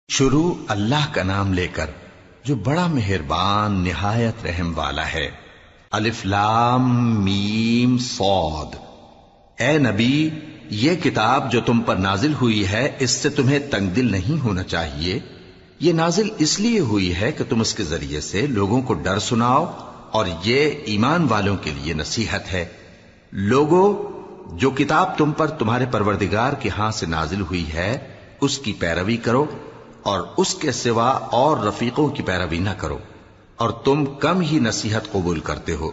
شروع اللہ کا نام لے کر جو بڑا مہربان نہایت رحم والا ہے۔ الف لام میم صاد۔ اے نبی، یہ کتاب جو تم پر نازل ہوئی ہے اس سے تمہیں تنگ دل نہیں ہونا چاہیے۔ یہ نازل اس لیے ہوئی ہے کہ تم اس کے ذریعے سے لوگوں کو ڈر سناؤ، اور یہ ایمان والوں کے لیے نصیحت ہے۔ لوگوں، جو کتاب تم پر تمہارے پروردگار کے ہاں سے نازل ہوئی ہے اس کی پیروی کرو، اور اس کے سوا اور رفیقوں کی پیروی نہ کرو، اور تم کم ہی نصیحت قبول کرتے ہو۔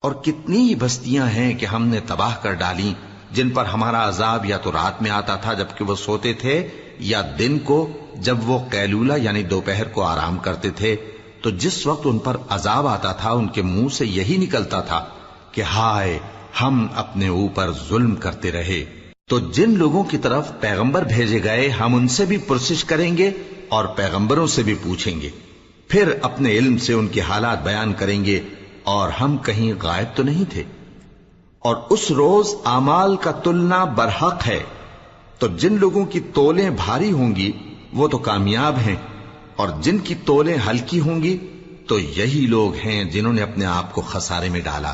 اور کتنی ہی بستیاں ہیں کہ ہم نے تباہ کر ڈالی جن پر ہمارا عذاب یا تو رات میں آتا تھا جبکہ وہ سوتے تھے، یا دن کو جب وہ قیلولہ یعنی دوپہر کو آرام کرتے تھے، تو جس وقت ان پر عذاب آتا تھا ان کے منہ سے یہی نکلتا تھا کہ ہائے، ہم اپنے اوپر ظلم کرتے رہے۔ تو جن لوگوں کی طرف پیغمبر بھیجے گئے ہم ان سے بھی پرسش کریں گے اور پیغمبروں سے بھی پوچھیں گے، پھر اپنے علم سے ان کے حالات بیان کریں گے، اور ہم کہیں غائب تو نہیں تھے۔ اور اس روز اعمال کا تلنا برحق ہے، تو جن لوگوں کی تولیں بھاری ہوں گی وہ تو کامیاب ہیں، اور جن کی تولیں ہلکی ہوں گی تو یہی لوگ ہیں جنہوں نے اپنے آپ کو خسارے میں ڈالا،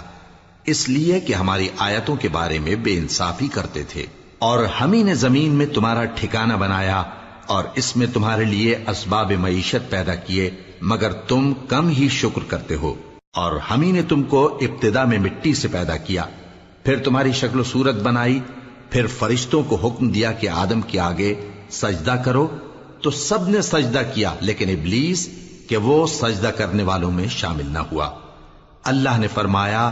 اس لیے کہ ہماری آیتوں کے بارے میں بے انصافی کرتے تھے۔ اور ہم ہی نے زمین میں تمہارا ٹھکانہ بنایا اور اس میں تمہارے لیے اسباب معیشت پیدا کیے، مگر تم کم ہی شکر کرتے ہو۔ اور ہم ہی نے تم کو ابتدا میں مٹی سے پیدا کیا، پھر تمہاری شکل و صورت بنائی، پھر فرشتوں کو حکم دیا کہ آدم کے آگے سجدہ کرو، تو سب نے سجدہ کیا لیکن ابلیس کہ وہ سجدہ کرنے والوں میں شامل نہ ہوا۔ اللہ نے فرمایا،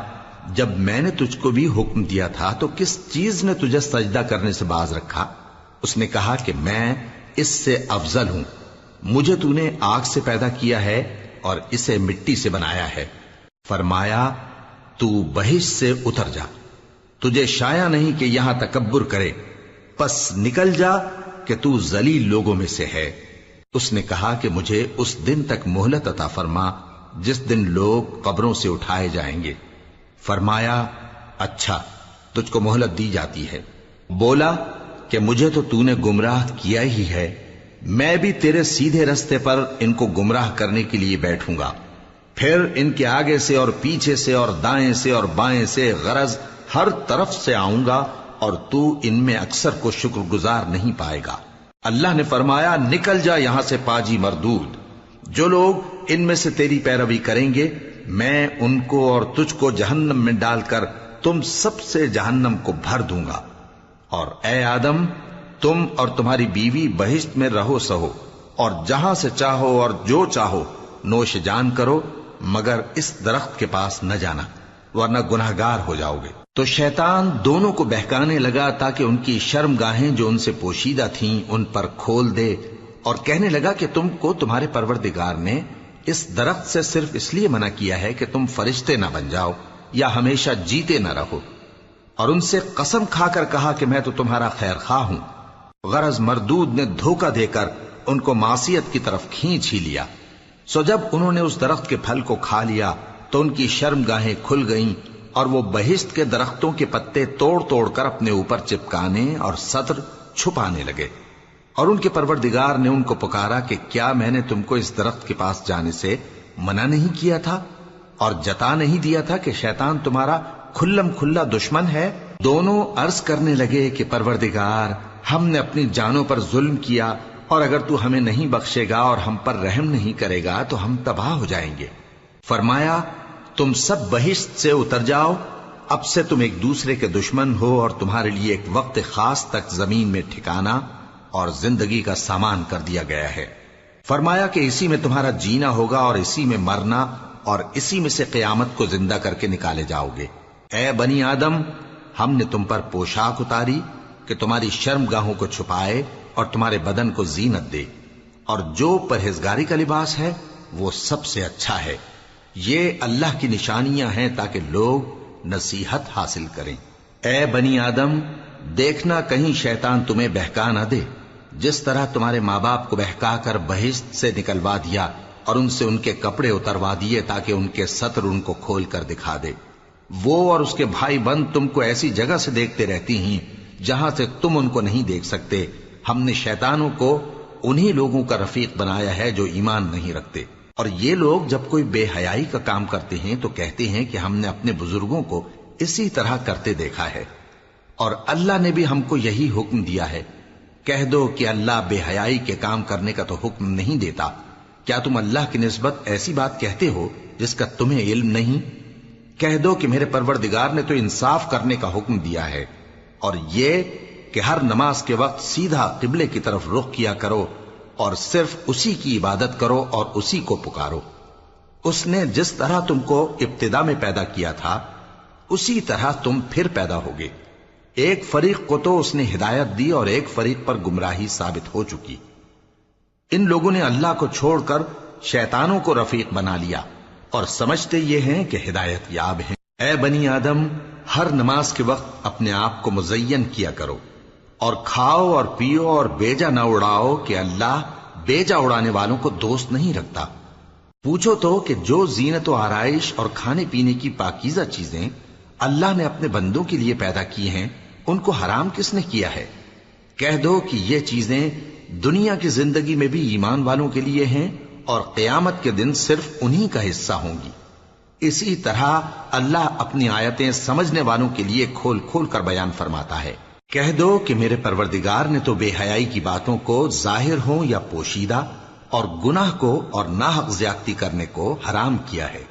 جب میں نے تجھ کو بھی حکم دیا تھا تو کس چیز نے تجھے سجدہ کرنے سے باز رکھا؟ اس نے کہا کہ میں اس سے افضل ہوں، مجھے تو نے آگ سے پیدا کیا ہے اور اسے مٹی سے بنایا ہے۔ فرمایا، تو بہشت سے اتر جا، تجھے شایع نہیں کہ یہاں تکبر کرے، پس نکل جا کہ تو ذلیل لوگوں میں سے ہے۔ اس نے کہا کہ مجھے اس دن تک مہلت عطا فرما جس دن لوگ قبروں سے اٹھائے جائیں گے۔ فرمایا، اچھا، تجھ کو مہلت دی جاتی ہے۔ بولا کہ مجھے تو نے گمراہ کیا ہی ہے، میں بھی تیرے سیدھے رستے پر ان کو گمراہ کرنے کے لیے بیٹھوں گا، پھر ان کے آگے سے اور پیچھے سے اور دائیں سے اور بائیں سے غرض ہر طرف سے آؤں گا، اور تو ان میں اکثر کو شکر گزار نہیں پائے گا۔ اللہ نے فرمایا، نکل جا یہاں سے پاجی مردود، جو لوگ ان میں سے تیری پیروی کریں گے میں ان کو اور تجھ کو جہنم میں ڈال کر تم سب سے جہنم کو بھر دوں گا۔ اور اے آدم، تم اور تمہاری بیوی بہشت میں رہو سہو، اور جہاں سے چاہو اور جو چاہو نوش جان کرو، مگر اس درخت کے پاس نہ جانا ورنہ گناہگار ہو جاؤ گے۔ تو شیطان دونوں کو بہکانے لگا تاکہ ان کی شرم گاہیں جو ان سے پوشیدہ تھیں ان پر کھول دے، اور کہنے لگا کہ تم کو تمہارے پروردگار نے اس درخت سے صرف اس لیے منع کیا ہے کہ تم فرشتے نہ بن جاؤ یا ہمیشہ جیتے نہ رہو۔ اور ان سے قسم کھا کر کہا کہ میں تو تمہارا خیر خواہ ہوں۔ غرض مردود نے دھوکہ دے کر ان کو معصیت کی طرف کھینچ ہی لیا۔ سو جب انہوں نے اس درخت کے پھل کو کھا لیا تو ان کی شرم گاہیں کھل گئیں، اور وہ بہشت کے درختوں کے پتے توڑ توڑ کر اپنے اوپر چپکانے اور سطر چھپانے لگے۔ اور ان کے پروردگار نے ان کو پکارا کہ کیا میں نے تم کو اس درخت کے پاس جانے سے منع نہیں کیا تھا، اور جتا نہیں دیا تھا کہ شیطان تمہارا کھلم کھلا دشمن ہے؟ دونوں عرض کرنے لگے کہ پروردگار، ہم نے اپنی جانوں پر ظلم کیا، اور اگر تو ہمیں نہیں بخشے گا اور ہم پر رحم نہیں کرے گا تو ہم تباہ ہو جائیں گے۔ فرمایا، تم سب بہشت سے اتر جاؤ، اب سے تم ایک دوسرے کے دشمن ہو، اور تمہارے لیے ایک وقت خاص تک زمین میں ٹھکانا اور زندگی کا سامان کر دیا گیا ہے۔ فرمایا کہ اسی میں تمہارا جینا ہوگا اور اسی میں مرنا، اور اسی میں سے قیامت کو زندہ کر کے نکالے جاؤ گے۔ اے بنی آدم، ہم نے تم پر پوشاک اتاری کہ تمہاری شرم گاہوں کو چھپائے اور تمہارے بدن کو زینت دے، اور جو پرہیزگاری کا لباس ہے وہ سب سے اچھا ہے۔ یہ اللہ کی نشانیاں ہیں تاکہ لوگ نصیحت حاصل کریں۔ اے بنی آدم، دیکھنا کہیں شیطان تمہیں بہکا نہ دے، جس طرح تمہارے ماں باپ کو بہکا کر بہشت سے نکلوا دیا اور ان سے ان کے کپڑے اتروا دیے تاکہ ان کے سطر ان کو کھول کر دکھا دے۔ وہ اور اس کے بھائی بند تم کو ایسی جگہ سے دیکھتے رہتی ہیں جہاں سے تم ان کو نہیں دیکھ سکتے۔ ہم نے شیطانوں کو انہی لوگوں کا رفیق بنایا ہے جو ایمان نہیں رکھتے۔ اور یہ لوگ جب کوئی بے حیائی کا کام کرتے ہیں تو کہتے ہیں کہ ہم نے اپنے بزرگوں کو اسی طرح کرتے دیکھا ہے، اور اللہ نے بھی ہم کو یہی حکم دیا ہے۔ کہہ دو کہ اللہ بے حیائی کے کام کرنے کا تو حکم نہیں دیتا، کیا تم اللہ کی نسبت ایسی بات کہتے ہو جس کا تمہیں علم نہیں؟ کہہ دو کہ میرے پروردگار نے تو انصاف کرنے کا حکم دیا ہے، اور یہ کہ ہر نماز کے وقت سیدھا قبلے کی طرف رخ کیا کرو اور صرف اسی کی عبادت کرو اور اسی کو پکارو۔ اس نے جس طرح تم کو ابتدا میں پیدا کیا تھا اسی طرح تم پھر پیدا ہوگے۔ ایک فریق کو تو اس نے ہدایت دی اور ایک فریق پر گمراہی ثابت ہو چکی۔ ان لوگوں نے اللہ کو چھوڑ کر شیطانوں کو رفیق بنا لیا اور سمجھتے یہ ہیں کہ ہدایت یاب ہیں۔ اے بنی آدم، ہر نماز کے وقت اپنے آپ کو مزین کیا کرو، اور کھاؤ اور پیو اور بیجا نہ اڑاؤ کہ اللہ بیجا اڑانے والوں کو دوست نہیں رکھتا۔ پوچھو تو کہ جو زینت و آرائش اور کھانے پینے کی پاکیزہ چیزیں اللہ نے اپنے بندوں کے لیے پیدا کی ہیں ان کو حرام کس نے کیا ہے؟ کہہ دو کہ یہ چیزیں دنیا کی زندگی میں بھی ایمان والوں کے لیے ہیں اور قیامت کے دن صرف انہی کا حصہ ہوں گی۔ اسی طرح اللہ اپنی آیتیں سمجھنے والوں کے لیے کھول کھول کر بیان فرماتا ہے۔ کہہ دو کہ میرے پروردگار نے تو بے حیائی کی باتوں کو ظاہر ہوں یا پوشیدہ، اور گناہ کو اور ناحق زیادتی کرنے کو حرام کیا ہے،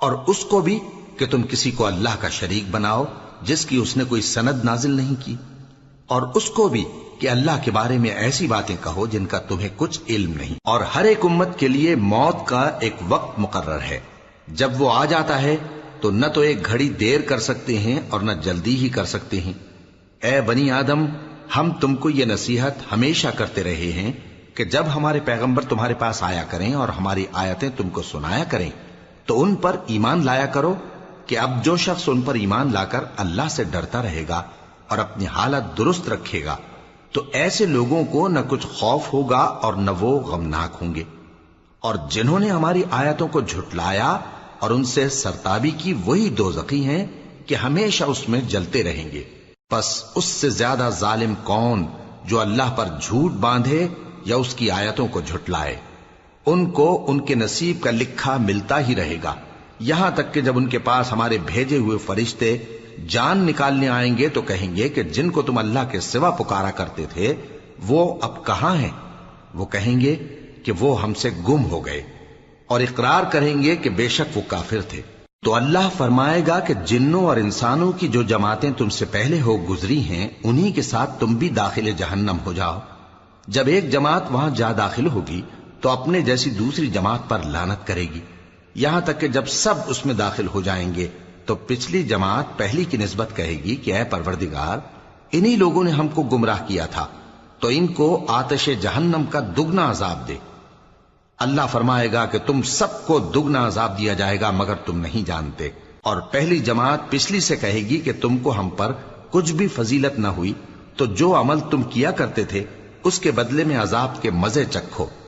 اور اس کو بھی کہ تم کسی کو اللہ کا شریک بناؤ جس کی اس نے کوئی سند نازل نہیں کی، اور اس کو بھی کہ اللہ کے بارے میں ایسی باتیں کہو جن کا تمہیں کچھ علم نہیں۔ اور ہر ایک امت کے لیے موت کا ایک وقت مقرر ہے، جب وہ آ جاتا ہے تو نہ تو ایک گھڑی دیر کر سکتے ہیں اور نہ جلدی ہی کر سکتے ہیں۔ اے بنی آدم، ہم تم کو یہ نصیحت ہمیشہ کرتے رہے ہیں کہ جب ہمارے پیغمبر تمہارے پاس آیا کریں اور ہماری آیتیں تم کو سنایا کریں تو ان پر ایمان لایا کرو، کہ اب جو شخص ان پر ایمان لا کر اللہ سے ڈرتا رہے گا اور اپنی حالت درست رکھے گا تو ایسے لوگوں کو نہ کچھ خوف ہوگا اور نہ وہ غمناک ہوں گے۔ اور جنہوں نے ہماری آیتوں کو جھٹلایا اور ان سے سرتابی کی وہی دوزخی ہیں کہ ہمیشہ اس میں جلتے رہیں گے۔ پس اس سے زیادہ ظالم کون جو اللہ پر جھوٹ باندھے یا اس کی آیتوں کو جھٹلائے؟ ان کو ان کے نصیب کا لکھا ملتا ہی رہے گا، یہاں تک کہ جب ان کے پاس ہمارے بھیجے ہوئے فرشتے جان نکالنے آئیں گے تو کہیں گے کہ جن کو تم اللہ کے سوا پکارا کرتے تھے وہ اب کہاں ہیں؟ وہ کہیں گے کہ وہ ہم سے گم ہو گئے، اور اقرار کریں گے کہ بے شک وہ کافر تھے۔ تو اللہ فرمائے گا کہ جنوں اور انسانوں کی جو جماعتیں تم سے پہلے ہو گزری ہیں انہی کے ساتھ تم بھی داخل جہنم ہو جاؤ۔ جب ایک جماعت وہاں جا داخل ہوگی تو اپنے جیسی دوسری جماعت پر لعنت کرے گی، یہاں تک کہ جب سب اس میں داخل ہو جائیں گے تو پچھلی جماعت پہلی کی نسبت کہے گی کہ اے پروردگار، انہی لوگوں نے ہم کو گمراہ کیا تھا، تو ان کو آتش جہنم کا دگنا عذاب دے۔ اللہ فرمائے گا کہ تم سب کو دگنا عذاب دیا جائے گا مگر تم نہیں جانتے۔ اور پہلی جماعت پچھلی سے کہے گی کہ تم کو ہم پر کچھ بھی فضیلت نہ ہوئی، تو جو عمل تم کیا کرتے تھے اس کے بدلے میں عذاب کے مزے چکھو۔